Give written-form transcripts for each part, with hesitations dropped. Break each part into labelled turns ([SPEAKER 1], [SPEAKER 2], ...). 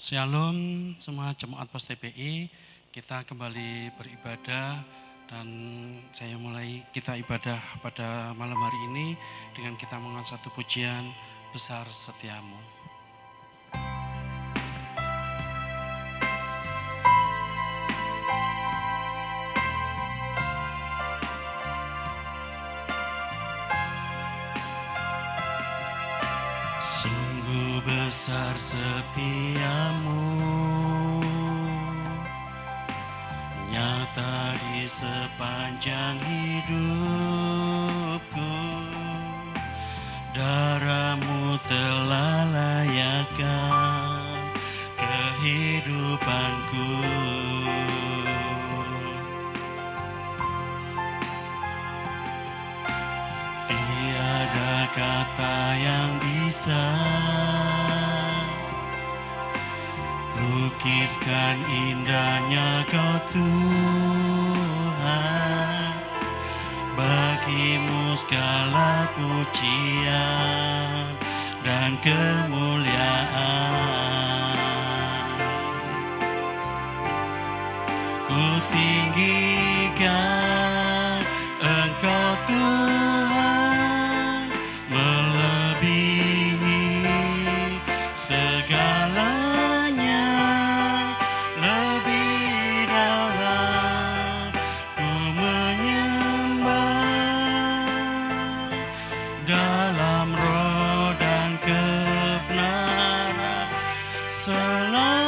[SPEAKER 1] Shalom semua jemaat Pos TPI, kita kembali beribadah dan kita ibadah pada malam hari ini dengan kita mengangkat satu pujian besar setiamu. Sungguh besar setiamu, nyata di sepanjang hidupku. Darahmu telah layakkan kehidupanku. Tiada kata yang bisa lukiskan indahnya Kau Tuhan. Bagimu segala pujian dan kemuliaan. Ku tinggikan Engkau Tuhan, melebihi segalanya, lebih dalam ku menyembah dalam roh dan kebenaran selamanya.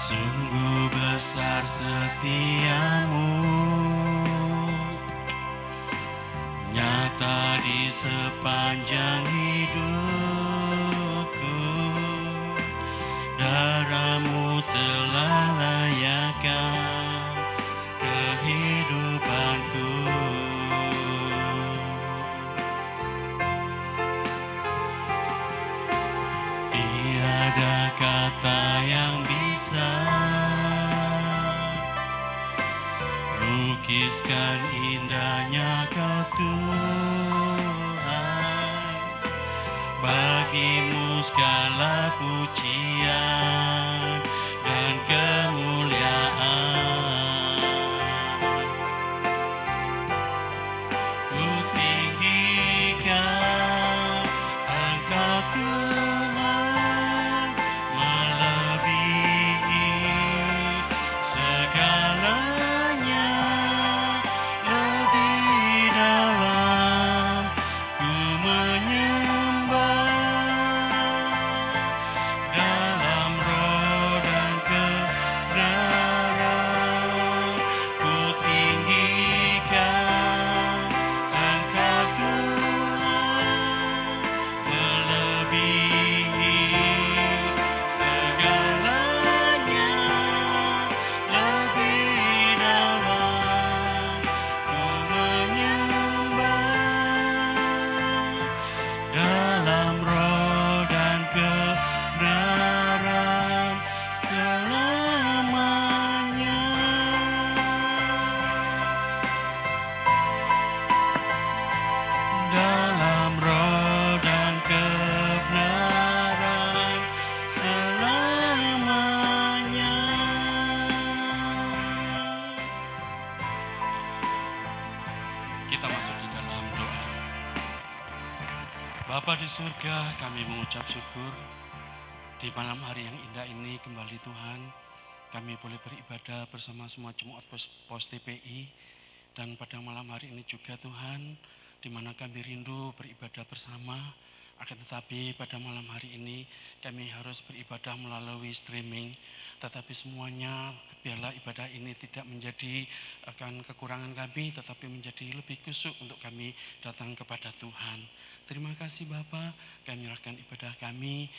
[SPEAKER 1] Sungguh besar setiamu, nyata di sepanjang hidupku. Darahmu telah layakkan kehidupanku. Tiada kata yang bisa lukiskan indahnya Kau Tuhan. Bagimu segala pujian dan kemuliaan. Ku tinggikan Engkau Tuhan, melebihi segalanya, lebih dalam ku menyembah dalam roh dan kebenaran. Ku tinggikan Engkau Tuhan, melebihi segalanya, lebih dalam ku menyembah dalam roh dan kebenaran selamanya. Dalam roh dan kebenaran selamanya. Kita masuk di dalam doa. Bapa di surga, kami mengucap syukur di malam hari yang indah ini kembali Tuhan. Kami boleh beribadah bersama semua jemaat Pos TPI. Dan pada malam hari ini juga Tuhan, di mana kami rindu beribadah bersama. Akan tetapi pada malam hari ini kami harus beribadah melalui streaming. Tetapi semuanya biarlah ibadah ini tidak menjadi akan kekurangan kami, tetapi menjadi lebih kusuk untuk kami datang kepada Tuhan. Terima kasih Bapa, kami menyerahkan ibadah kami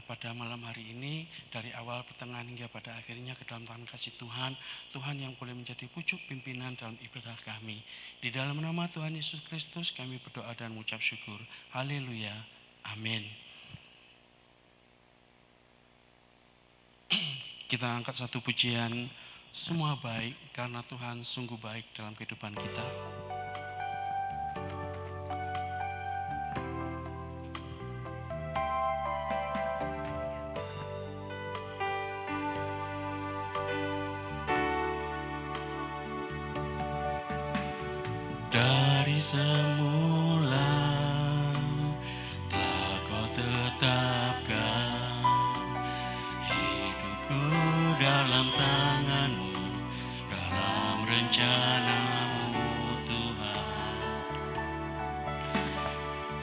[SPEAKER 1] pada malam hari ini dari awal pertengahan hingga pada akhirnya ke dalam tangan kasih Tuhan. Tuhan yang boleh menjadi pucuk pimpinan dalam ibadah kami. Di dalam nama Tuhan Yesus Kristus kami berdoa dan mengucap syukur. Haleluya. Amin. Kita angkat satu pujian, semua baik karena Tuhan sungguh baik dalam kehidupan kita. Dari semula telah Kau tetapkan hidupku dalam tangan-Mu, dalam rencana-Mu Tuhan.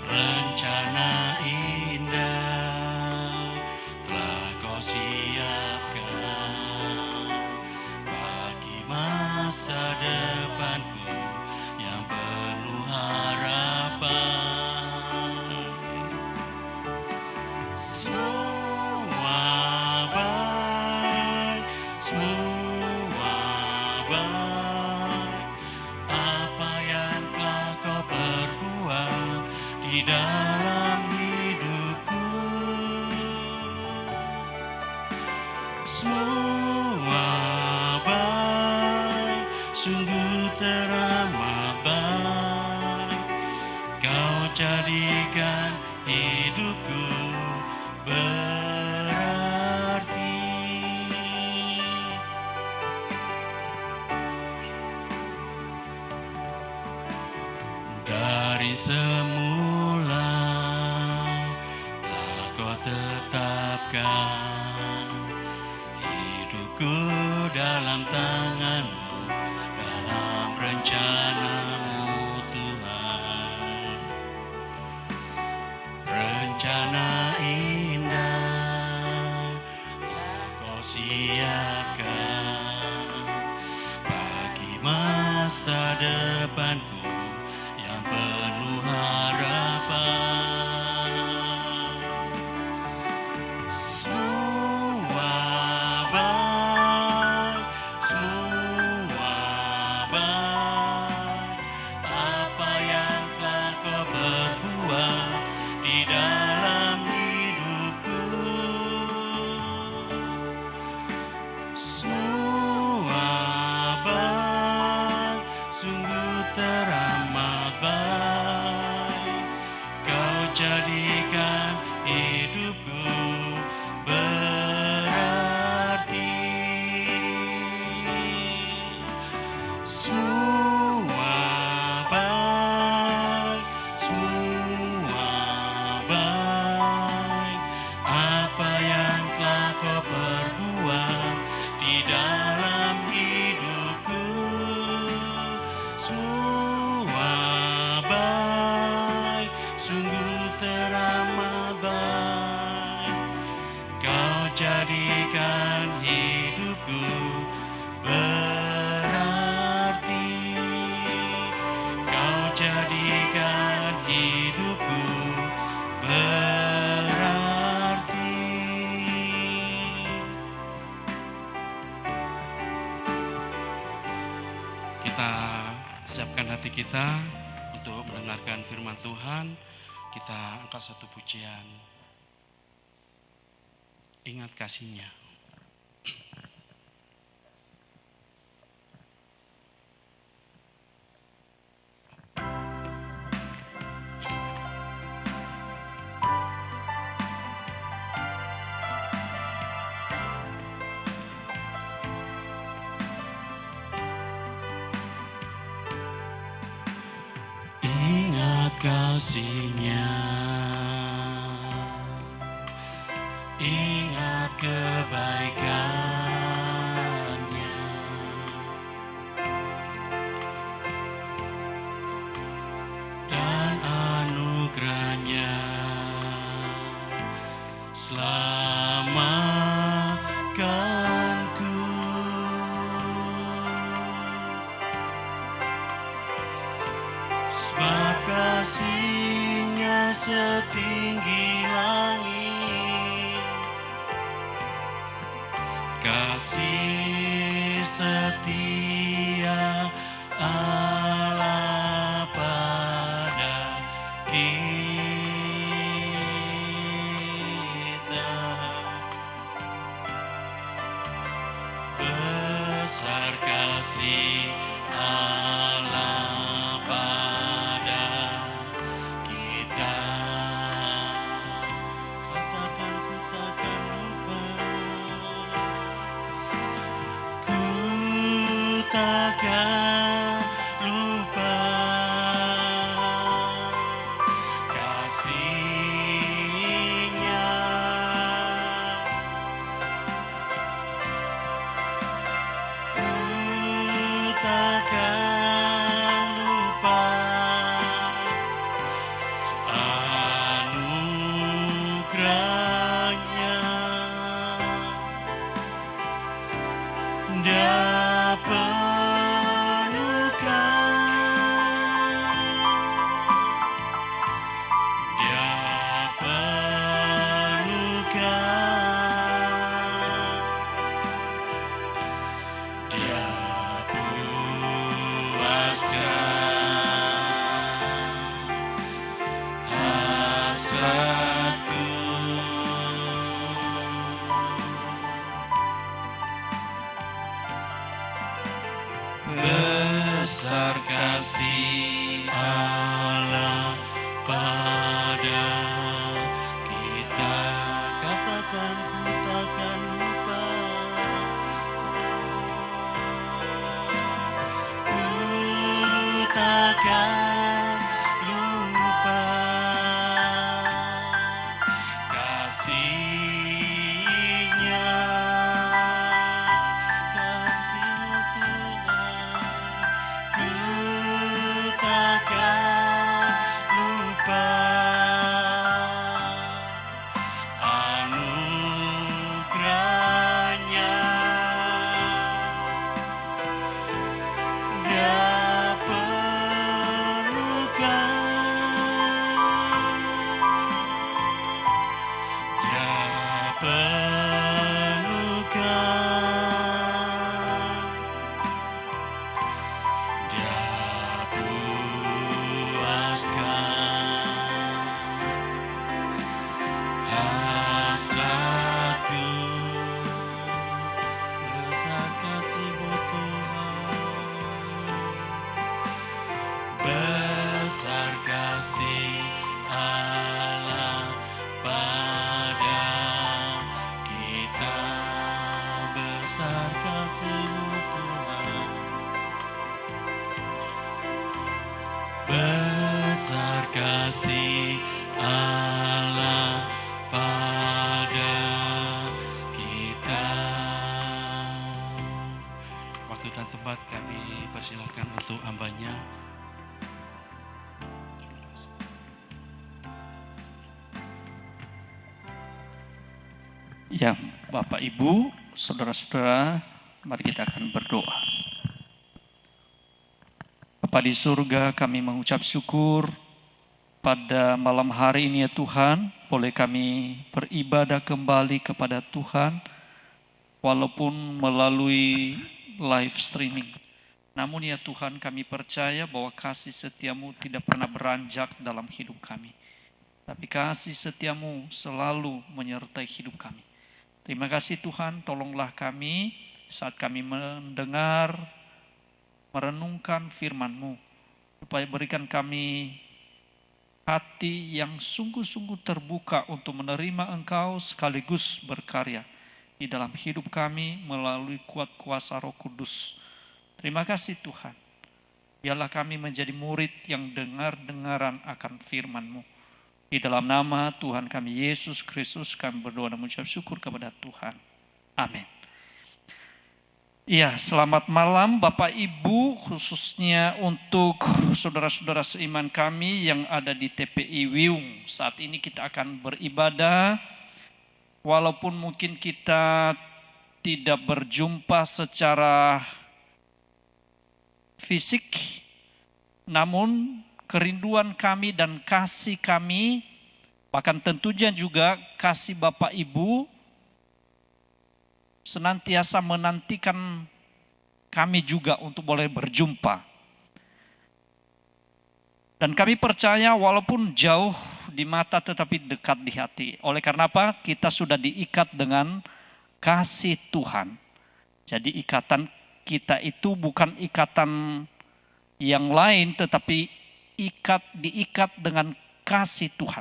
[SPEAKER 1] Rencana indah telah Kau siapkan bagi masa depanku yang penuh harapan. Semua baik, semua baik, apa yang telah Kau perbuat di dalam hidupku. Semua baik, sungguh teramat baik, Kau jadikan hidupku berarti. Dari semula telah Kau tetapkan hidupku dalam tangan-Mu, dalam rencana-Mu Tuhan. Rencana indah telah Kau siapkan bagi masa depanku yang penuh harapan. Semua baik, semua baik, apa yang telah Kau perbuat di dalam hidupku. Semua baik, sungguh teramat baik, Kau jadikan hidupku berarti. Semua baik, semua baik, apa yang telah Kau perbuat di dalam hidupku. Semua baik, sungguh teramat baik, Kau jadikan hidupku berarti. Kau jadikan hidupku berarti. Kita siapkan hati kita untuk mendengarkan firman Tuhan. Kita angkat satu pujian, ingat kasih-Nya. Ingat kasih-Nya, ingat kebaikan-Nya, dan anugerah-Nya selamatkanku. Sebab kasih-Nya setinggi langit, kasih setia Allah pada kita. kasih Allah pada kita. Katakan ku takkan lupa, ku takkan lupa kasih-Nya. Ku takkan lupa anugerah-Nya. Dia penuhkan, Dia penuhkan, Dia puaskan hasratku. Besar kasih Allah pada kita. Katakan ku takkan lupa, ku takkan lupa kasih-Nya. Kasih Tuhan, ku takkan lupa anugerah-Nya. Dia penuhkan, Dia penuhkan, Dia puaskan hasratku. Besar kasih-Mu Tuhan, besar kasih Allah pada kita. Besar kasih-Mu Tuhan, besar kasih Allah pada kita. Waktu dan tempat kami persilahkan untuk hamba-Nya.
[SPEAKER 2] Ya, Bapak Ibu, saudara-saudara, mari kita akan berdoa. Bapa di surga, kami mengucap syukur pada malam hari ini ya Tuhan, boleh kami beribadah kembali kepada Tuhan, walaupun melalui live streaming. Namun ya Tuhan, kami percaya bahwa kasih setia-Mu tidak pernah beranjak dalam hidup kami. Tapi kasih setia-Mu selalu menyertai hidup kami. Terima kasih Tuhan, tolonglah kami saat kami mendengar, merenungkan firman-Mu, supaya berikan kami hati yang sungguh-sungguh terbuka untuk menerima Engkau sekaligus berkarya di dalam hidup kami melalui kuat kuasa Roh Kudus. Terima kasih Tuhan, biarlah kami menjadi murid yang dengar-dengaran akan firman-Mu. Di dalam nama Tuhan kami Yesus Kristus kami berdoa dan mengucap syukur kepada Tuhan. Amin. Ya, selamat malam Bapak Ibu, khususnya untuk saudara-saudara seiman kami yang ada di TPI Wiyung. Saat ini kita akan beribadah, walaupun mungkin kita tidak berjumpa secara fisik, namun kerinduan kami dan kasih kami, bahkan tentunya juga kasih Bapak Ibu, senantiasa menantikan kami juga untuk boleh berjumpa. Dan kami percaya walaupun jauh di mata tetapi dekat di hati. Oleh karena apa? Kita sudah diikat dengan kasih Tuhan. Jadi ikatan kita itu bukan ikatan yang lain, tetapi diikat dengan kasih Tuhan.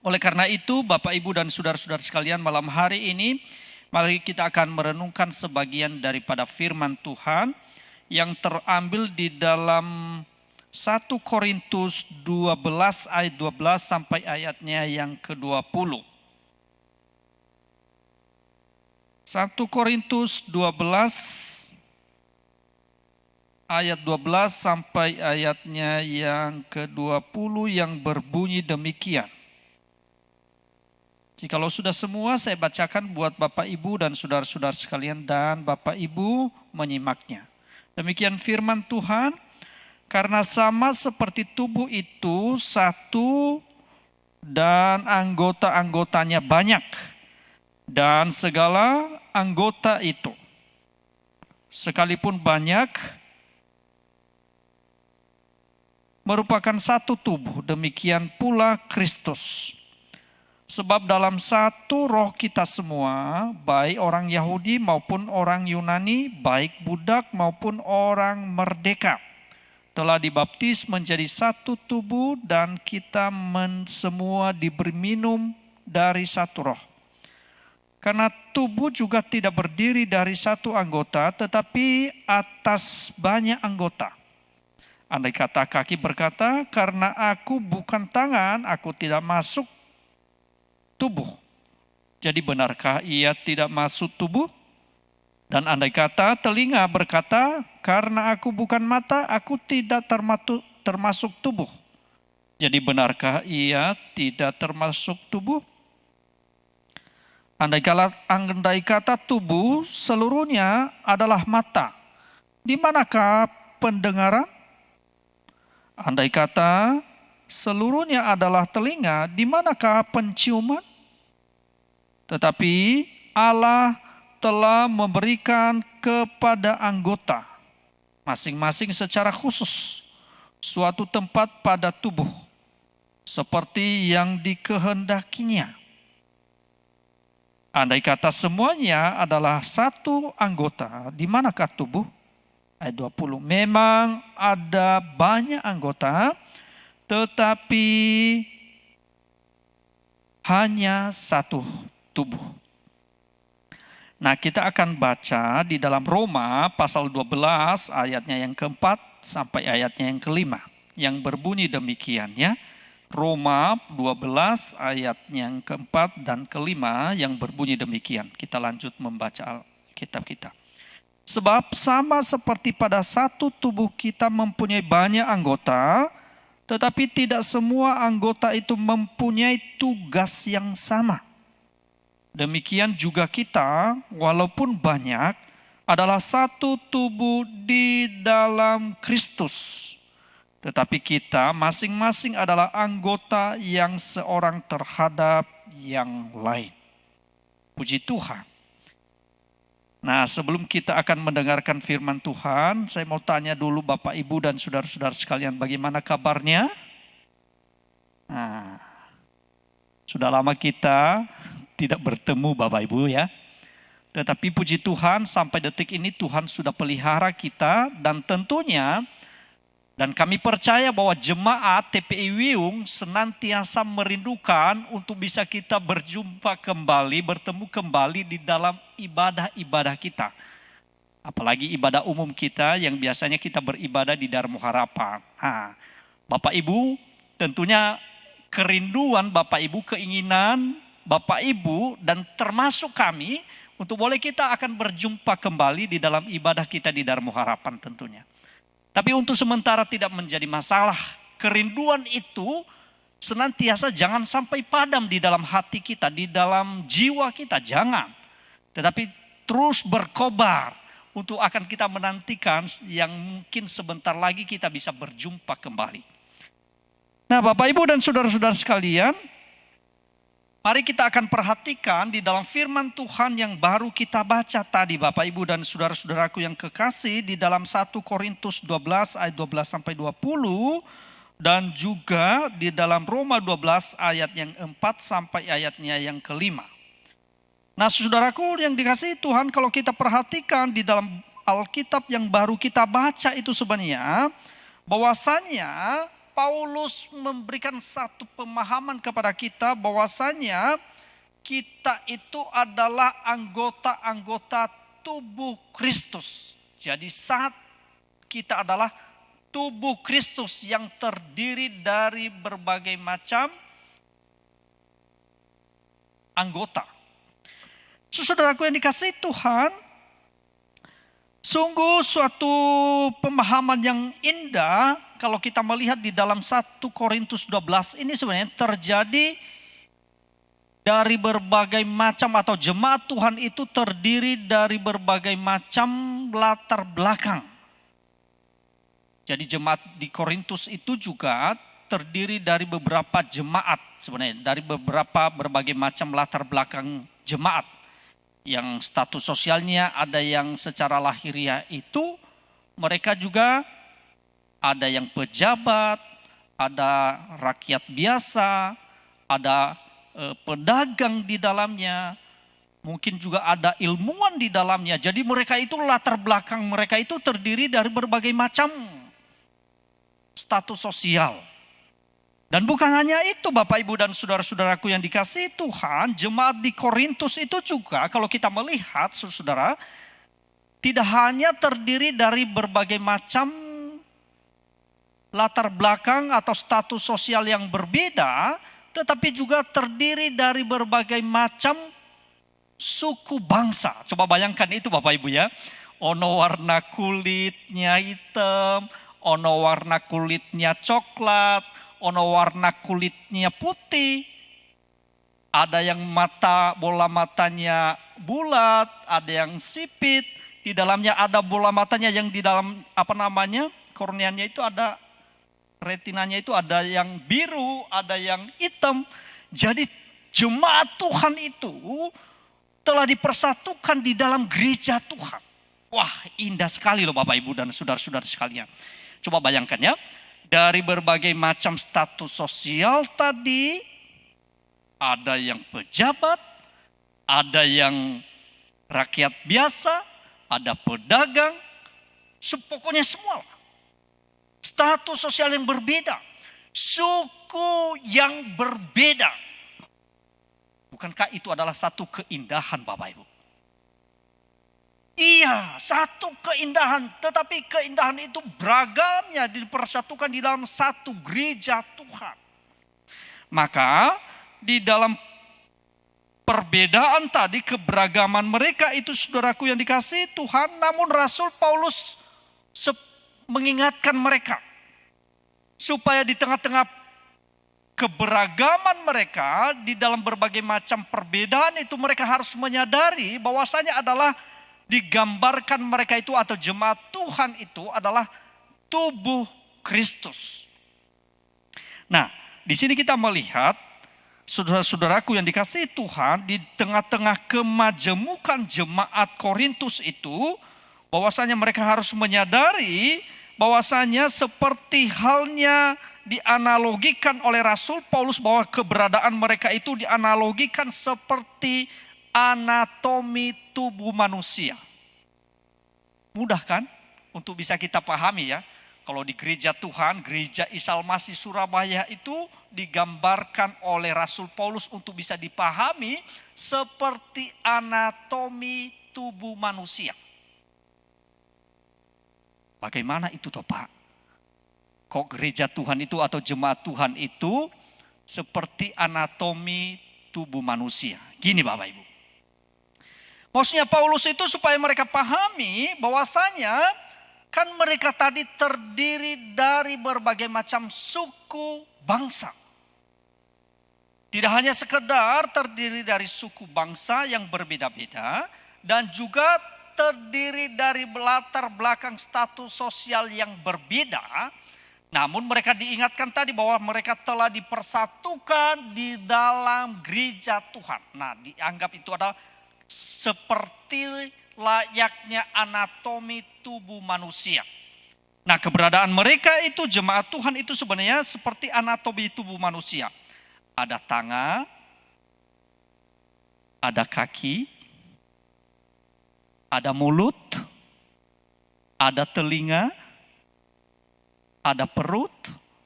[SPEAKER 2] Oleh karena itu, Bapak, Ibu, dan saudara-saudara sekalian, malam hari ini, mari kita akan merenungkan sebagian daripada firman Tuhan yang terambil di dalam 1 Korintus 12 ayat 12 sampai ayatnya yang ke-20. 1 Korintus 12 ayat 12 sampai ayatnya yang ke-20 yang berbunyi demikian. Jikalau sudah semua, saya bacakan buat Bapak, Ibu, dan saudara-saudara sekalian, dan Bapak, Ibu menyimaknya. Demikian firman Tuhan, karena sama seperti tubuh itu satu dan anggota-anggotanya banyak, dan segala anggota itu sekalipun banyak merupakan satu tubuh, demikian pula Kristus. Sebab dalam satu roh kita semua, baik orang Yahudi maupun orang Yunani, baik budak maupun orang merdeka, telah dibaptis menjadi satu tubuh, dan kita semua diberi minum dari satu roh. Karena tubuh juga tidak berdiri dari satu anggota, tetapi atas banyak anggota. Andai kata kaki berkata, karena aku bukan tangan, aku tidak masuk tubuh. Jadi benarkah ia tidak masuk tubuh? Dan andai kata telinga berkata, karena aku bukan mata, aku tidak termasuk tubuh. Jadi benarkah ia tidak termasuk tubuh? Andai kata tubuh seluruhnya adalah mata, di manakah pendengaran? Andai kata seluruhnya adalah telinga, di manakah penciuman? Tetapi Allah telah memberikan kepada anggota masing-masing secara khusus suatu tempat pada tubuh, seperti yang dikehendakinya. Andai kata semuanya adalah satu anggota, di manakah tubuh? Ayat 20. Memang ada banyak anggota, tetapi hanya satu tubuh. Nah, kita akan baca di dalam Roma pasal 12 ayatnya yang keempat sampai ayatnya yang kelima, yang berbunyi demikian ya. Roma 12 ayat yang keempat dan kelima yang berbunyi demikian. Kita lanjut membaca kitab kita. Sebab sama seperti pada satu tubuh kita mempunyai banyak anggota, tetapi tidak semua anggota itu mempunyai tugas yang sama. Demikian juga kita, walaupun banyak, adalah satu tubuh di dalam Kristus. Tetapi kita masing-masing adalah anggota yang seorang terhadap yang lain. Puji Tuhan. Nah, sebelum kita akan mendengarkan firman Tuhan, saya mau tanya dulu Bapak, Ibu, dan saudara-saudara sekalian, bagaimana kabarnya? Nah, sudah lama kita tidak bertemu Bapak, Ibu ya. Tetapi puji Tuhan, sampai detik ini Tuhan sudah pelihara kita, dan tentunya dan kami percaya bahwa jemaat TPI Wiyung senantiasa merindukan untuk bisa kita berjumpa kembali, bertemu kembali di dalam ibadah-ibadah kita. Apalagi ibadah umum kita yang biasanya kita beribadah di Darmo Harapan. Nah, Bapak Ibu, tentunya kerinduan Bapak Ibu, keinginan Bapak Ibu dan termasuk kami untuk boleh kita akan berjumpa kembali di dalam ibadah kita di Darmo Harapan tentunya. Tapi untuk sementara tidak menjadi masalah. Kerinduan itu senantiasa jangan sampai padam di dalam hati kita, di dalam jiwa kita, jangan. Tetapi terus berkobar untuk akan kita menantikan yang mungkin sebentar lagi kita bisa berjumpa kembali. Nah, Bapak, Ibu, dan saudara-saudara sekalian, mari kita akan perhatikan di dalam firman Tuhan yang baru kita baca tadi, Bapak, Ibu, dan saudara-saudaraku yang kekasih, di dalam 1 Korintus 12 ayat 12 sampai 20 dan juga di dalam Roma 12 ayat yang 4 sampai ayatnya yang kelima. Nah, saudaraku yang dikasihi Tuhan, kalau kita perhatikan di dalam
[SPEAKER 3] Alkitab yang baru kita baca itu sebenarnya bahwasanya Paulus memberikan satu pemahaman kepada kita bahwasanya kita itu adalah anggota-anggota tubuh Kristus. Jadi saat kita adalah tubuh Kristus yang terdiri dari berbagai macam anggota. Saudaraku yang dikasihi Tuhan, sungguh suatu pemahaman yang indah kalau kita melihat di dalam 1 Korintus 12 ini sebenarnya terjadi dari berbagai macam atau jemaat Tuhan itu terdiri dari berbagai macam latar belakang. Jadi jemaat di Korintus itu juga terdiri dari beberapa jemaat sebenarnya, dari berbagai macam latar belakang jemaat. Yang status sosialnya ada yang secara lahiriah itu mereka juga ada yang pejabat, ada rakyat biasa, ada pedagang di dalamnya, mungkin juga ada ilmuwan di dalamnya. Jadi mereka itu latar belakang mereka itu terdiri dari berbagai macam status sosial. Dan bukan hanya itu Bapak Ibu dan saudara-saudaraku yang dikasihi Tuhan, jemaat di Korintus itu juga kalau kita melihat saudara, tidak hanya terdiri dari berbagai macam latar belakang atau status sosial yang berbeda, tetapi juga terdiri dari berbagai macam suku bangsa. Coba bayangkan itu Bapak Ibu ya. Ono warna kulitnya hitam, ono warna kulitnya coklat, ono warna kulitnya putih, ada yang bola matanya bulat, ada yang sipit, di dalamnya ada bola matanya yang di dalam korneanya itu ada, retinanya itu ada yang biru, ada yang hitam. Jadi jemaat Tuhan itu telah dipersatukan di dalam gereja Tuhan. Wah, indah sekali loh Bapak Ibu dan saudara-saudara sekalian. Coba bayangkan ya. Dari berbagai macam status sosial tadi, ada yang pejabat, ada yang rakyat biasa, ada pedagang, pokoknya semua. Status sosial yang berbeda, suku yang berbeda. Bukankah itu adalah satu keindahan Bapak Ibu? Iya, satu keindahan, tetapi keindahan itu beragamnya dipersatukan di dalam satu gereja Tuhan. Maka di dalam perbedaan tadi, keberagaman mereka itu saudaraku yang dikasihi Tuhan, namun Rasul Paulus mengingatkan mereka supaya di tengah-tengah keberagaman mereka di dalam berbagai macam perbedaan itu mereka harus menyadari bahwasanya adalah digambarkan mereka itu atau jemaat Tuhan itu adalah tubuh Kristus. Nah, di sini kita melihat saudara-saudaraku yang dikasihi Tuhan, di tengah-tengah kemajemukan jemaat Korintus itu, bahwasanya mereka harus menyadari bahwasanya seperti halnya dianalogikan oleh Rasul Paulus bahwa keberadaan mereka itu dianalogikan seperti anatomi tubuh manusia. Mudah kan untuk bisa kita pahami ya. Kalau di gereja Tuhan, gereja Isa Al-Masih Surabaya itu digambarkan oleh Rasul Paulus untuk bisa dipahami seperti anatomi tubuh manusia. Bagaimana itu toh Pak? Kok gereja Tuhan itu atau jemaat Tuhan itu seperti anatomi tubuh manusia? Gini Bapak Ibu. Maksudnya Paulus itu supaya mereka pahami bahwasanya kan mereka tadi terdiri dari berbagai macam suku bangsa. Tidak hanya sekedar terdiri dari suku bangsa yang berbeda-beda, dan juga terdiri dari latar belakang status sosial yang berbeda. Namun mereka diingatkan tadi bahwa mereka telah dipersatukan di dalam gereja Tuhan. Nah, dianggap itu adalah seperti layaknya anatomi tubuh manusia. Nah, keberadaan mereka itu jemaat Tuhan itu sebenarnya seperti anatomi tubuh manusia. Ada tangan, ada kaki, ada mulut, ada telinga, ada perut,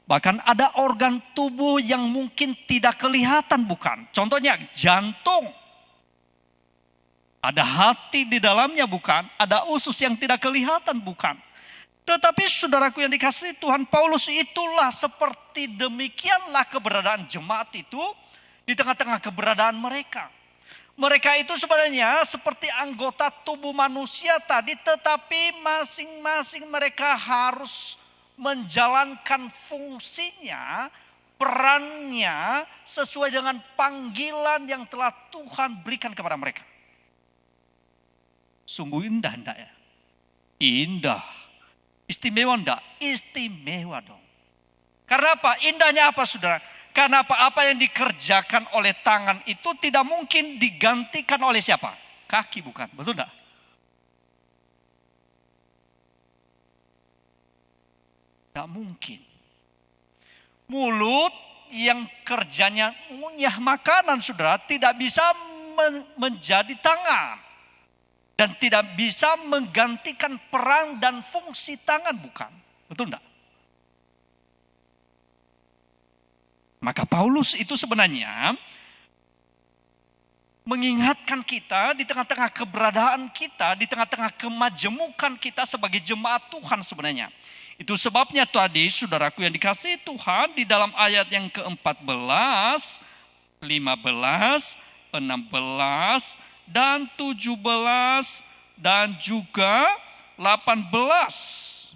[SPEAKER 3] bahkan ada organ tubuh yang mungkin tidak kelihatan, bukan? Contohnya jantung. Ada hati di dalamnya, bukan? Ada usus yang tidak kelihatan, bukan? Tetapi saudaraku yang dikasihi Tuhan, Paulus itulah seperti demikianlah keberadaan jemaat itu di tengah-tengah keberadaan mereka. Mereka itu sebenarnya seperti anggota tubuh manusia tadi, tetapi masing-masing mereka harus menjalankan fungsinya, perannya sesuai dengan panggilan yang telah Tuhan berikan kepada mereka. Sungguh indah enggak ya? Indah. Istimewa enggak? Istimewa dong. Karena apa? Indahnya apa saudara? Karena apa yang dikerjakan oleh tangan itu tidak mungkin digantikan oleh siapa? Kaki, bukan? Betul enggak? Tidak mungkin. Mulut yang kerjanya ngunyah makanan saudara tidak bisa menjadi tangan. Dan tidak bisa menggantikan peran dan fungsi tangan, bukan? Betul enggak? Maka Paulus itu sebenarnya mengingatkan kita di tengah-tengah keberadaan kita, di tengah-tengah kemajemukan kita sebagai jemaat Tuhan sebenarnya. Itu sebabnya tadi saudaraku yang dikasihi Tuhan di dalam ayat yang ke-14, 15, 16, dan 17 dan juga 18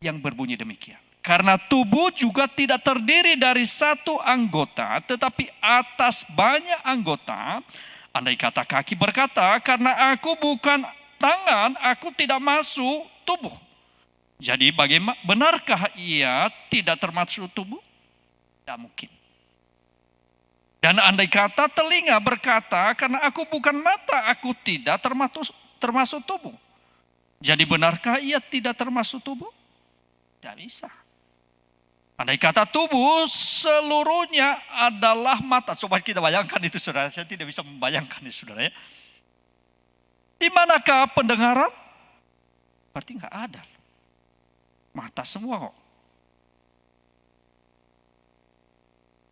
[SPEAKER 3] yang berbunyi demikian. Karena tubuh juga tidak terdiri dari satu anggota, tetapi atas banyak anggota. Andai kata kaki berkata, karena aku bukan tangan, aku tidak masuk tubuh. Jadi bagaimana, benarkah ia tidak termasuk tubuh? Tidak mungkin. Dan andai kata telinga berkata, karena aku bukan mata, aku tidak termasuk tubuh. Jadi benarkah ia tidak termasuk tubuh? Tidak bisa. Andai kata tubuh seluruhnya adalah mata. Coba kita bayangkan itu saudara. Saya tidak bisa membayangkan itu saudara ya. Di manakah pendengaran? Berarti enggak ada. Mata semua kok.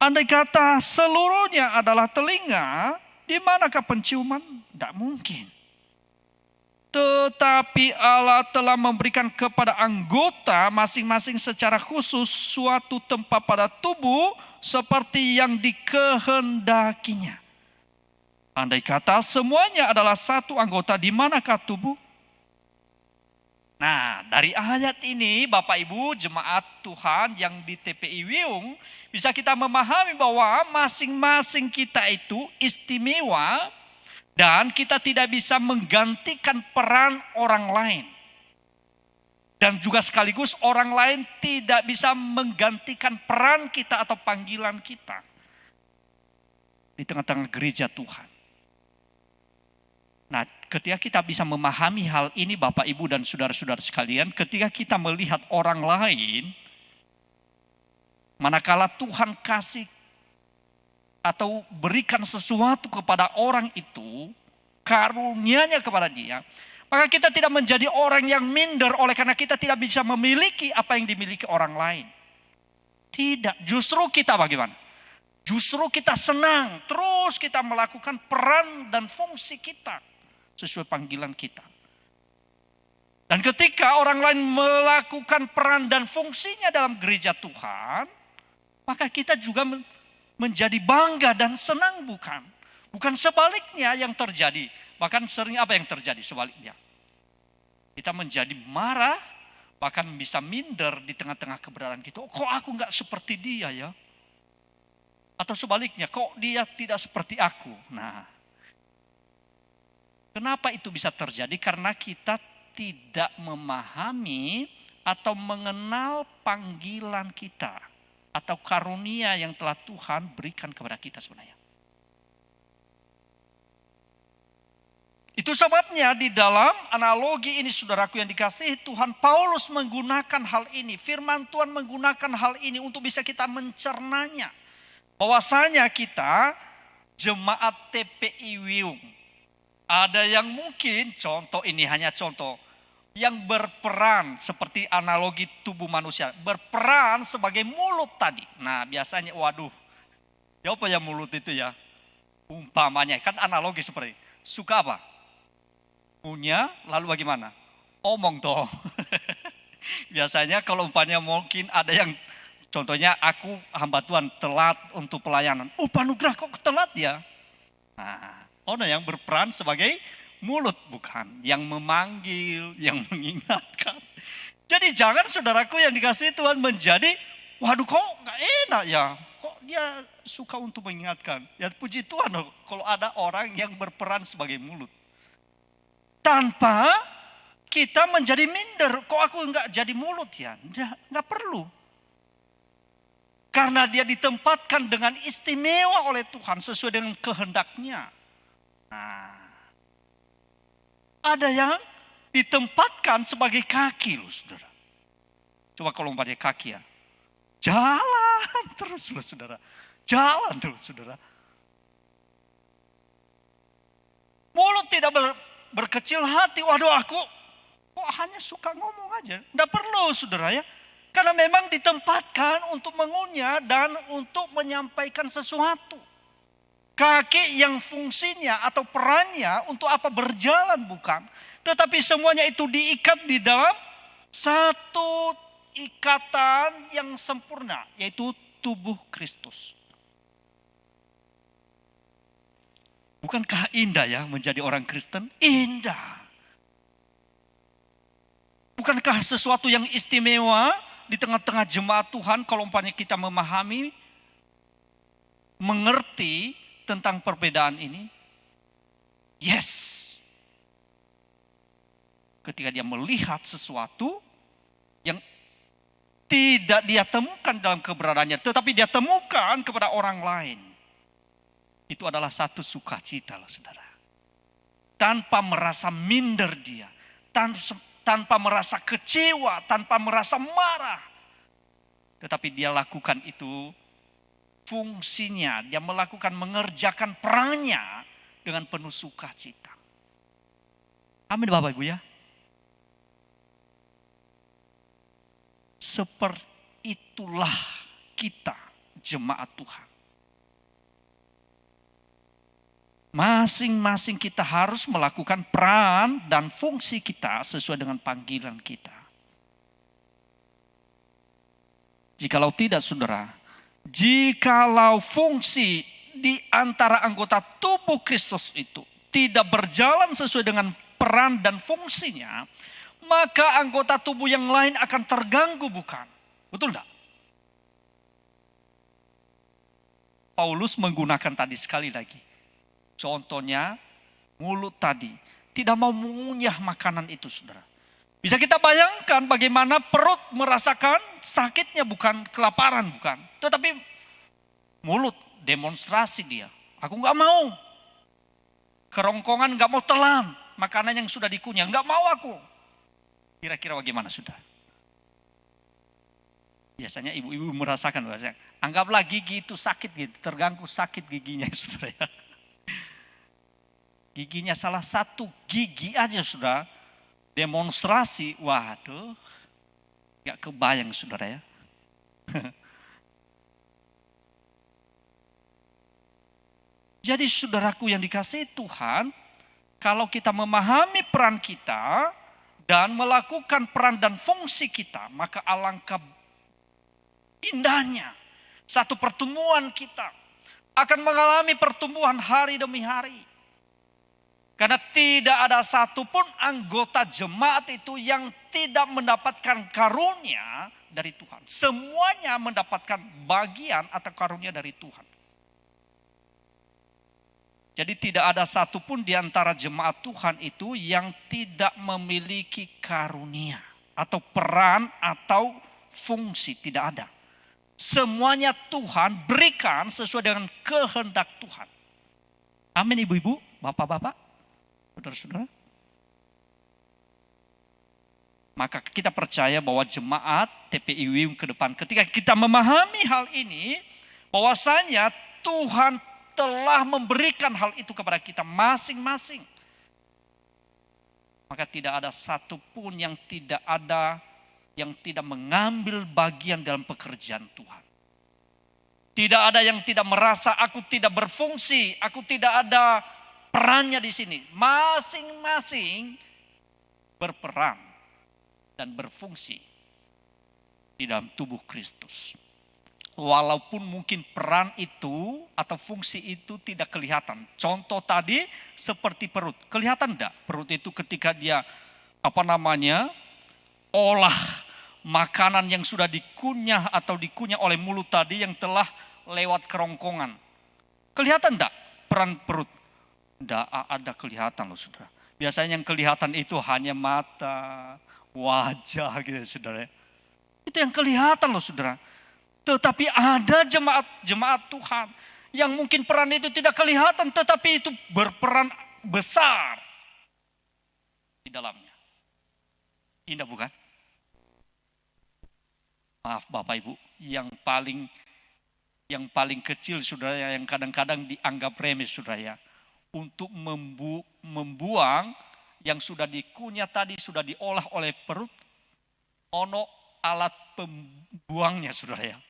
[SPEAKER 3] Andai kata seluruhnya adalah telinga, di manakah penciuman? Tidak mungkin. Tetapi Allah telah memberikan kepada anggota masing-masing secara khusus suatu tempat pada tubuh seperti yang dikehendakinya. Andai kata semuanya adalah satu anggota, di manakah tubuh? Nah, dari ayat ini Bapak Ibu jemaat Tuhan yang di TPI Wiyung, bisa kita memahami bahwa masing-masing kita itu istimewa dan kita tidak bisa menggantikan peran orang lain. Dan juga sekaligus orang lain tidak bisa menggantikan peran kita atau panggilan kita di tengah-tengah gereja Tuhan. Nah, ketika kita bisa memahami hal ini Bapak Ibu dan saudara-saudara sekalian, ketika kita melihat orang lain, manakala Tuhan kasih atau berikan sesuatu kepada orang itu, karunia-Nya kepada dia, maka kita tidak menjadi orang yang minder oleh karena kita tidak bisa memiliki apa yang dimiliki orang lain. Tidak, justru kita bagaimana? Justru kita senang, terus kita melakukan peran dan fungsi kita sesuai panggilan kita. Dan ketika orang lain melakukan peran dan fungsinya dalam gereja Tuhan, maka kita juga menjadi bangga dan senang, bukan? Bukan sebaliknya yang terjadi. Bahkan sering apa yang terjadi sebaliknya? Kita menjadi marah, bahkan bisa minder di tengah-tengah keberadaan kita. Oh, kok aku enggak seperti dia ya? Atau sebaliknya, kok dia tidak seperti aku? Nah, kenapa itu bisa terjadi? Karena kita tidak memahami atau mengenal panggilan kita atau karunia yang telah Tuhan berikan kepada kita sebenarnya. Itu sebabnya di dalam analogi ini saudaraku yang dikasihi Tuhan, Paulus menggunakan hal ini, firman Tuhan menggunakan hal ini untuk bisa kita mencernanya. Bahwasanya kita jemaat TPI Wiyung Ada yang mungkin, contoh ini hanya contoh, yang berperan seperti analogi tubuh manusia, berperan sebagai mulut tadi. Nah biasanya, waduh, ya apa ya mulut itu ya? Umpamanya, kan analogi seperti, suka apa? Punya, lalu bagaimana? Omong toh. Biasanya kalau umpamanya mungkin ada yang, contohnya aku hamba Tuhan telat untuk pelayanan. Oh Panugrah kok telat ya? Nah, ono yang berperan sebagai mulut, bukan yang memanggil, yang mengingatkan. Jadi jangan saudaraku yang dikasihi Tuhan menjadi, waduh kok gak enak ya, kok dia suka untuk mengingatkan. Ya puji Tuhan loh, kalau ada orang yang berperan sebagai mulut. Tanpa kita menjadi minder, kok aku gak jadi mulut ya, gak perlu. Karena dia ditempatkan dengan istimewa oleh Tuhan sesuai dengan kehendaknya. Nah, ada yang ditempatkan sebagai kaki loh saudara. Coba kalau umpamanya kaki ya. Jalan terus loh saudara. Jalan terus saudara. Mulut tidak berkecil hati. Waduh aku kok hanya suka ngomong aja. Tidak perlu saudara ya. Karena memang ditempatkan untuk mengunyah dan untuk menyampaikan sesuatu. Kaki yang fungsinya atau perannya untuk apa berjalan bukan. Tetapi semuanya itu diikat di dalam satu ikatan yang sempurna. Yaitu tubuh Kristus. Bukankah indah ya menjadi orang Kristen? Indah. Bukankah sesuatu yang istimewa di tengah-tengah jemaat Tuhan kalau umpamanya kita memahami, mengerti tentang perbedaan ini? Yes. Ketika dia melihat sesuatu yang tidak dia temukan dalam keberadaannya, tetapi dia temukan kepada orang lain. Itu adalah satu sukacita loh saudara. Tanpa merasa minder dia. Tanpa merasa kecewa, tanpa merasa marah. Tetapi dia lakukan itu fungsinya, dia melakukan mengerjakan perannya dengan penuh sukacita. Amin Bapak Ibu ya. Seperti itulah kita jemaat Tuhan. Masing-masing kita harus melakukan peran dan fungsi kita sesuai dengan panggilan kita. Jikalau tidak saudara, jikalau fungsi di antara anggota tubuh Kristus itu tidak berjalan sesuai dengan peran dan fungsinya, maka anggota tubuh yang lain akan terganggu bukan? Betul enggak? Paulus menggunakan tadi sekali lagi. Contohnya mulut tadi. Tidak mau mengunyah makanan itu saudara. Bisa kita bayangkan bagaimana perut merasakan sakitnya bukan kelaparan bukan. Tetapi mulut demonstrasi dia. Aku gak mau. Kerongkongan gak mau telan. Makanan yang sudah dikunyah. Gak mau aku. Kira-kira bagaimana saudara? Biasanya ibu-ibu merasakan. Anggaplah gigi itu sakit gitu. Terganggu sakit giginya saudara ya. Giginya salah satu gigi aja saudara. Demonstrasi. Waduh. Gak kebayang saudara ya. Jadi saudaraku yang dikasihi Tuhan. Kalau kita memahami peran kita. Dan melakukan peran dan fungsi kita. Maka alangkah indahnya. Satu pertemuan kita. Akan mengalami pertumbuhan hari demi hari. Karena tidak ada satupun anggota jemaat itu yang tidak mendapatkan karunia dari Tuhan. Semuanya mendapatkan bagian atau karunia dari Tuhan. Jadi tidak ada satupun di antara jemaat Tuhan itu yang tidak memiliki karunia. Atau peran atau fungsi, tidak ada. Semuanya Tuhan berikan sesuai dengan kehendak Tuhan. Amin ibu-ibu, bapak-bapak. Saudara-saudara, maka kita percaya bahwa jemaat TPI Wiyung ke depan ketika kita memahami hal ini, bahwasanya Tuhan telah memberikan hal itu kepada kita masing-masing. maka tidak ada satupun yang tidak mengambil bagian dalam pekerjaan Tuhan. Tidak ada yang tidak merasa aku tidak berfungsi, aku tidak ada perannya di sini. Masing-masing berperan dan berfungsi di dalam tubuh Kristus. Walaupun mungkin peran itu atau fungsi itu tidak kelihatan. Contoh tadi seperti perut. Kelihatan enggak? Perut itu ketika dia olah makanan yang sudah dikunyah atau dikunyah oleh mulut tadi yang telah lewat kerongkongan. Kelihatan enggak peran perut? Enggak ada kelihatan loh saudara. Biasanya yang kelihatan itu hanya mata, wajah gitu saudara. Itu yang kelihatan loh saudara. Tetapi ada jemaat Tuhan yang mungkin peran itu tidak kelihatan tetapi itu berperan besar di dalamnya. Indah bukan? Maaf Bapak Ibu, yang paling kecil saudara, yang kadang-kadang dianggap remeh saudara ya. Untuk membuang yang sudah dikunyah tadi, sudah diolah oleh perut, ono alat pembuangnya saudara ya.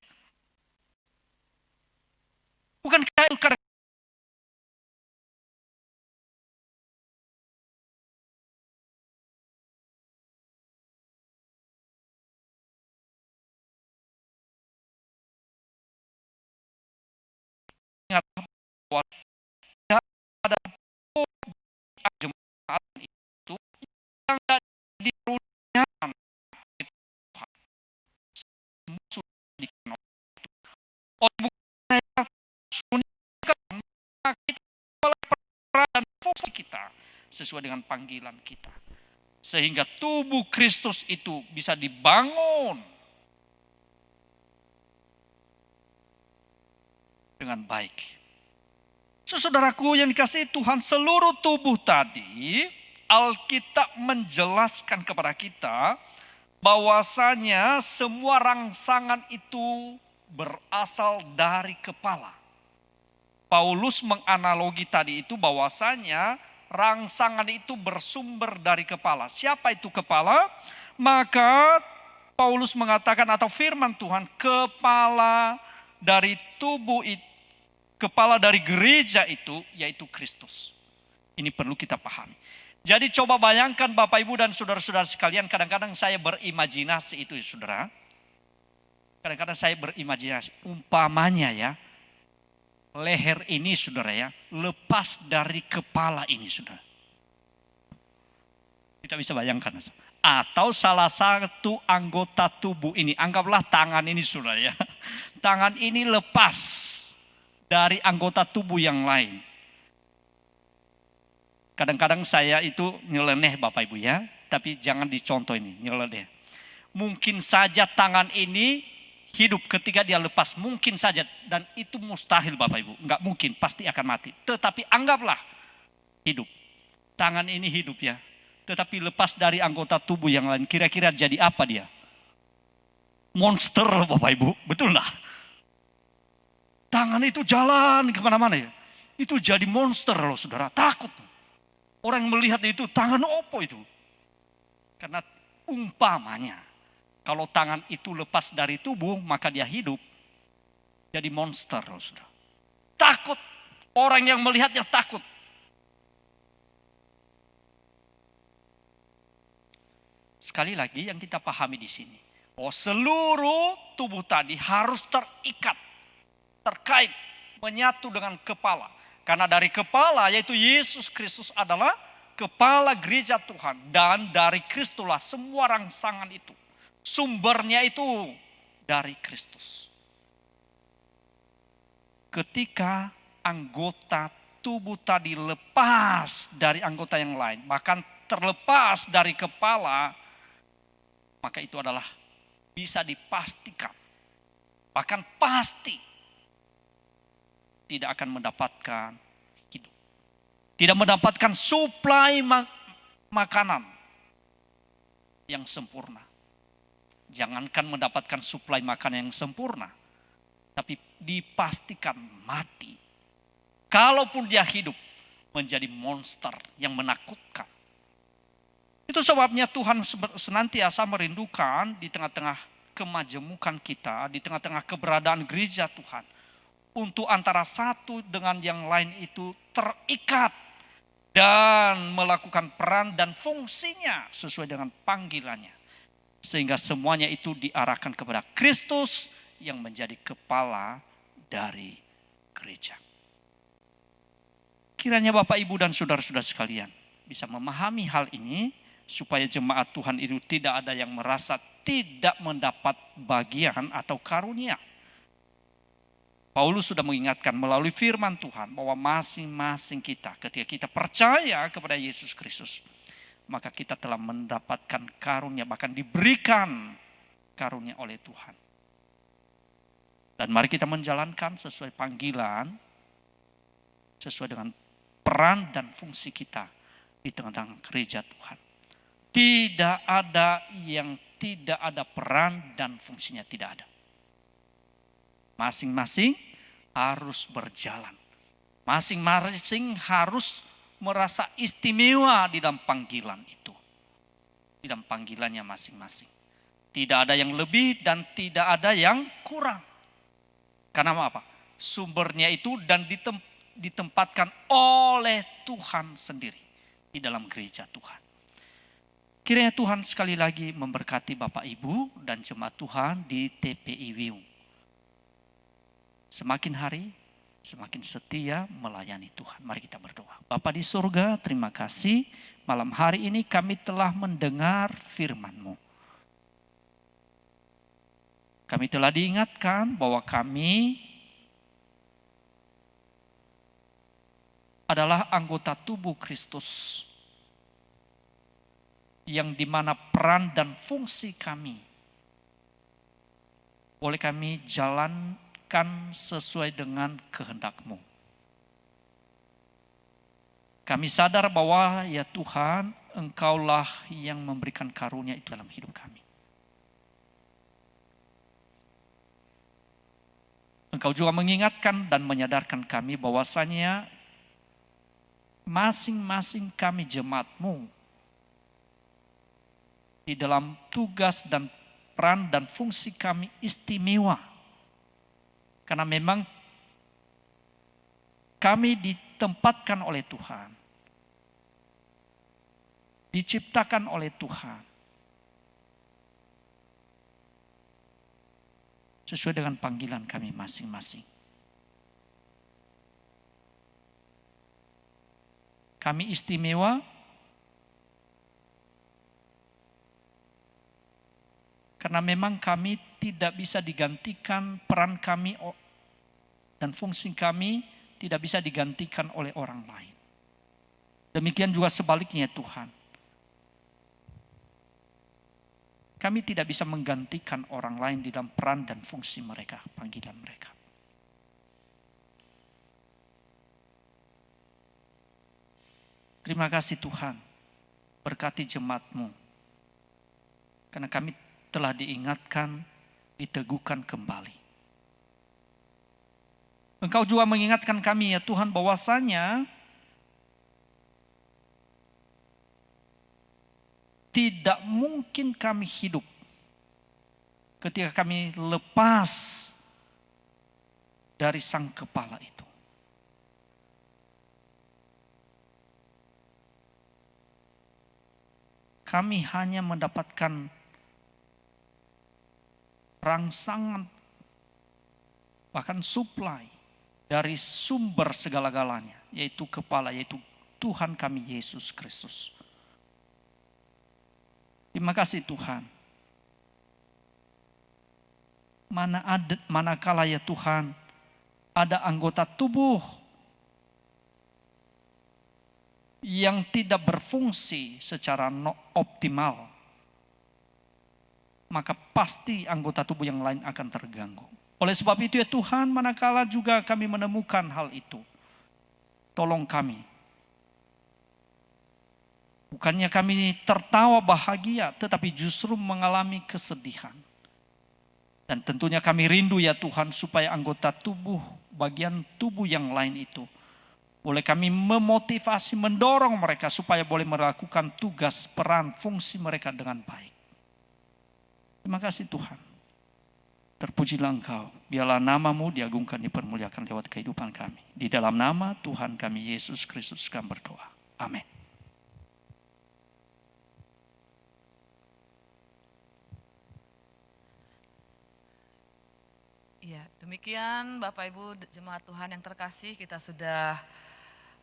[SPEAKER 3] Bukan kadang ada jemaat itu yang tidak dirunyakan Tuhan. Semua sudah dikenal. Oleh bukan mereka sunyikan, maka kita oleh peran dan fungsi kita sesuai dengan panggilan kita. Sehingga tubuh Kristus itu bisa dibangun dengan baik. Saudaraku yang dikasihi Tuhan, seluruh tubuh tadi Alkitab menjelaskan kepada kita bahwasanya semua rangsangan itu berasal dari kepala. Paulus menganalogi tadi itu bahwasanya rangsangan itu bersumber dari kepala. Siapa itu kepala? Maka Paulus mengatakan atau firman Tuhan, kepala dari tubuh itu, kepala dari gereja itu yaitu Kristus. Ini perlu kita pahami. Jadi coba bayangkan Bapak Ibu dan saudara-saudara sekalian, kadang-kadang saya berimajinasi itu saudara. Kadang-kadang saya berimajinasi, umpamanya ya, leher ini saudara ya, lepas dari kepala ini saudara. Kita bisa bayangkan. Atau salah satu anggota tubuh ini, anggaplah tangan ini saudara ya. Tangan ini lepas dari anggota tubuh yang lain. Kadang-kadang saya itu nyeleneh Bapak Ibu ya, tapi jangan dicontoh ini, nyeleneh. Mungkin saja tangan ini hidup ketika dia lepas, mungkin saja, dan itu mustahil Bapak Ibu, enggak mungkin, pasti akan mati. Tetapi anggaplah hidup. Tangan ini hidup ya, tetapi lepas dari anggota tubuh yang lain, kira-kira jadi apa dia? Monster Bapak Ibu, betul lah. Tangan itu jalan kemana-mana ya. Itu jadi monster loh saudara, takut. Orang melihat itu, tangan opo itu? Karena umpamanya, kalau tangan itu lepas dari tubuh, maka dia hidup. Jadi monster loh saudara. Takut, orang yang melihatnya takut. Sekali lagi yang kita pahami di sini. Oh, seluruh tubuh tadi harus terikat. Terkait, menyatu dengan kepala. Karena dari kepala yaitu Yesus Kristus adalah kepala gereja Tuhan. Dan dari Kristuslah semua rangsangan itu. Sumbernya itu dari Kristus. Ketika anggota tubuh tadi lepas dari anggota yang lain. Bahkan terlepas dari kepala. Maka itu adalah bisa dipastikan. Bahkan pasti tidak akan mendapatkan hidup. Tidak mendapatkan suplai makanan yang sempurna. Jangankan mendapatkan suplai makanan yang sempurna, tapi dipastikan mati. Kalaupun dia hidup, menjadi monster yang menakutkan. Itu sebabnya Tuhan senantiasa merindukan di tengah-tengah kemajemukan kita, di tengah-tengah keberadaan gereja Tuhan, untuk antara satu dengan yang lain itu terikat dan melakukan peran dan fungsinya sesuai dengan panggilannya. Sehingga semuanya itu diarahkan kepada Kristus yang menjadi kepala dari gereja. Kiranya Bapak, Ibu, dan saudara-saudara sekalian bisa memahami hal ini, supaya jemaat Tuhan itu tidak ada yang merasa tidak mendapat bagian atau karunia. Paulus sudah mengingatkan melalui firman Tuhan bahwa masing-masing kita, ketika kita percaya kepada Yesus Kristus, maka kita telah mendapatkan karunia, bahkan diberikan karunia oleh Tuhan. Dan mari kita menjalankan sesuai panggilan, sesuai dengan peran dan fungsi kita di tengah-tengah gereja Tuhan. Tidak ada yang tidak ada peran dan fungsinya, tidak ada. Masing-masing harus berjalan. Masing-masing harus merasa istimewa di dalam panggilan itu. Di dalam panggilannya masing-masing. Tidak ada yang lebih dan tidak ada yang kurang. Karena apa? Sumbernya itu dan ditempatkan oleh Tuhan sendiri di dalam gereja Tuhan. Kiranya Tuhan sekali lagi memberkati Bapak Ibu dan jemaat Tuhan di TPI Wiyung. Semakin hari, semakin setia melayani Tuhan. Mari kita berdoa. Bapa di surga, terima kasih. Malam hari ini kami telah mendengar firman-Mu. Kami telah diingatkan bahwa kami adalah anggota tubuh Kristus, yang dimana peran dan fungsi kami boleh kami jalankan sesuai dengan kehendak-Mu. Kami sadar bahwa ya Tuhan, Engkaulah yang memberikan karunia itu dalam hidup kami. Engkau juga mengingatkan dan menyadarkan kami bahwasanya masing-masing kami jemaat-Mu di dalam tugas dan peran dan fungsi kami istimewa. Karena memang kami ditempatkan oleh Tuhan. Diciptakan oleh Tuhan. Sesuai dengan panggilan kami masing-masing. Kami istimewa karena memang kami tidak bisa digantikan, peran kami dan fungsi kami tidak bisa digantikan oleh orang lain. Demikian juga sebaliknya Tuhan. Kami tidak bisa menggantikan orang lain di dalam peran dan fungsi mereka, panggilan mereka. Terima kasih Tuhan, berkati jemaat-Mu. Karena kami telah diingatkan, diteguhkan kembali. Engkau juga mengingatkan kami ya Tuhan bahwasanya tidak mungkin kami hidup ketika kami lepas dari Sang Kepala itu. Kami hanya mendapatkan rangsangan, bahkan supply dari sumber segala-galanya, yaitu Kepala, yaitu Tuhan kami Yesus Kristus. Terima kasih Tuhan. Manakala ya Tuhan, ada anggota tubuh yang tidak berfungsi secara optimal, maka pasti anggota tubuh yang lain akan terganggu. Oleh sebab itu ya Tuhan, manakala juga kami menemukan hal itu, tolong kami. Bukannya kami tertawa bahagia, tetapi justru mengalami kesedihan. Dan tentunya kami rindu ya Tuhan, supaya anggota tubuh, bagian tubuh yang lain itu Boleh kami memotivasi, mendorong mereka supaya boleh melakukan tugas, peran, fungsi mereka dengan baik. Terima kasih Tuhan. Terpujilah Engkau. Biarlah nama-Mu diagungkan, dipermuliakan lewat kehidupan kami. Di dalam nama Tuhan kami Yesus Kristus kami berdoa. Amin.
[SPEAKER 4] Ya, demikian Bapak Ibu jemaat Tuhan yang terkasih, kita sudah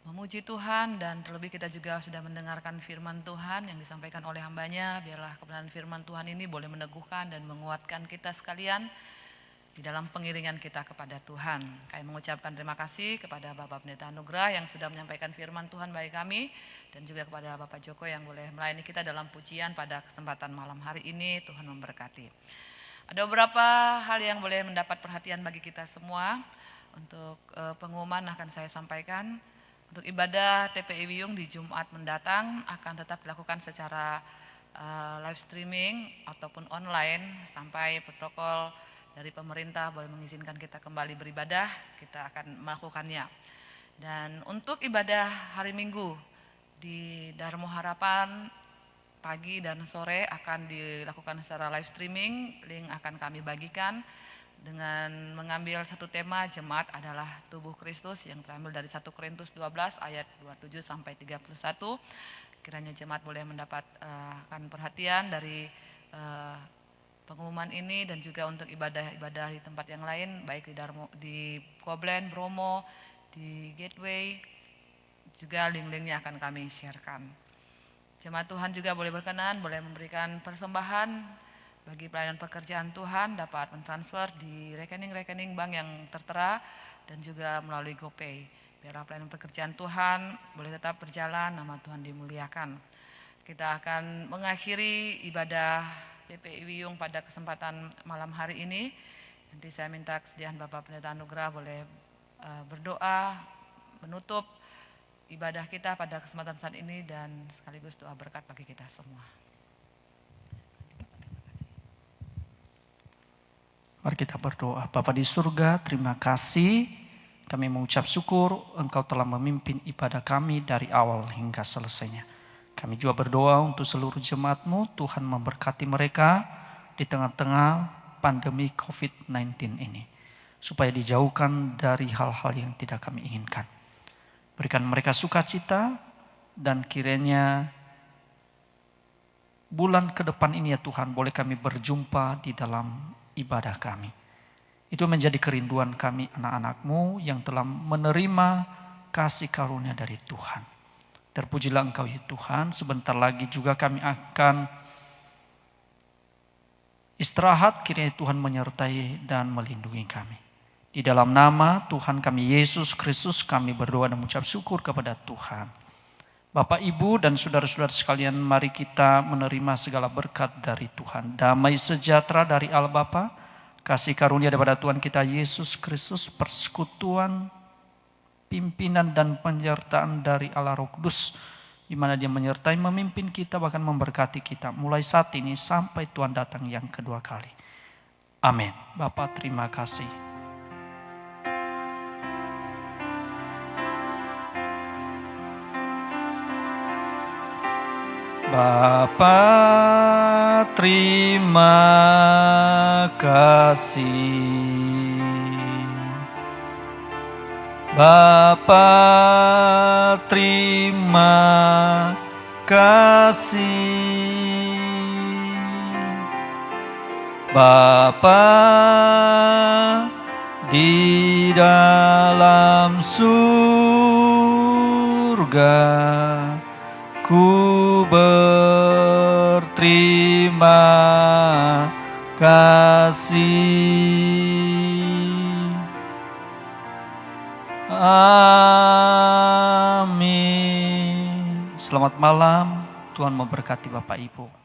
[SPEAKER 4] memuji Tuhan dan terlebih kita juga sudah mendengarkan firman Tuhan yang disampaikan oleh hambanya. Biarlah kebenaran firman Tuhan ini boleh meneguhkan dan menguatkan kita sekalian di dalam pengiringan kita kepada Tuhan. Kami mengucapkan terima kasih kepada Bapak Pendeta Anugrah yang sudah menyampaikan firman Tuhan bagi kami, dan juga kepada Bapak Joko yang boleh melayani kita dalam pujian pada kesempatan malam hari ini. Tuhan memberkati. Ada beberapa hal yang boleh mendapat perhatian bagi kita semua. Untuk pengumuman akan saya sampaikan. Untuk ibadah TPI Wiyung di Jumat mendatang akan tetap dilakukan secara live streaming ataupun online sampai protokol dari pemerintah boleh mengizinkan kita kembali beribadah, kita akan melakukannya. Dan untuk ibadah hari Minggu di Darmo Harapan pagi dan sore akan dilakukan secara live streaming, link akan kami bagikan. Dengan mengambil satu tema, jemaat adalah tubuh Kristus, yang terambil dari 1 Korintus 12 ayat 27 sampai 31. Kiranya jemaat boleh mendapatkan perhatian dari pengumuman ini, dan juga untuk ibadah-ibadah di tempat yang lain, baik di Koblen, Bromo, di Gateway, juga link-linknya akan kami sharekan. Jemaat Tuhan juga boleh berkenan, boleh memberikan persembahan bagi pelayanan pekerjaan Tuhan, dapat mentransfer di rekening-rekening bank yang tertera dan juga melalui GoPay. Biarlah pelayanan pekerjaan Tuhan boleh tetap berjalan, nama Tuhan dimuliakan. Kita akan mengakhiri ibadah TPI Wiyung pada kesempatan malam hari ini. Nanti saya minta kesediaan Bapak Pendeta Anugrah boleh berdoa menutup ibadah kita pada kesempatan saat ini, dan sekaligus doa berkat bagi kita semua.
[SPEAKER 3] Mari kita berdoa. Bapa di surga, terima kasih. Kami mengucap syukur Engkau telah memimpin ibadah kami dari awal hingga selesainya. Kami juga berdoa untuk seluruh jemaat-Mu, Tuhan memberkati mereka di tengah-tengah pandemi COVID-19 ini. Supaya dijauhkan dari hal-hal yang tidak kami inginkan. Berikan mereka sukacita, dan kiranya bulan ke depan ini ya Tuhan, boleh kami berjumpa di dalam ibadah kami. Itu menjadi kerinduan kami, anak-anak-Mu yang telah menerima kasih karunia dari Tuhan. Terpujilah Engkau ya Tuhan. Sebentar lagi juga kami akan istirahat, kiranya Tuhan menyertai dan melindungi kami. Di dalam nama Tuhan kami Yesus Kristus kami berdoa dan mengucap syukur kepada Tuhan. Bapak, Ibu, dan saudara-saudara sekalian, mari kita menerima segala berkat dari Tuhan. Damai sejahtera dari Allah Bapa, kasih karunia daripada Tuhan kita Yesus Kristus, persekutuan, pimpinan dan penyertaan dari Allah Roh Kudus, di mana Dia menyertai, memimpin kita, bahkan memberkati kita mulai saat ini sampai Tuhan datang yang kedua kali. Amin. Bapak, terima kasih. Bapa, terima kasih. Bapa, terima kasih. Bapa di dalam surga, ku berterima kasih. Amin. Selamat malam, Tuhan memberkati Bapak Ibu.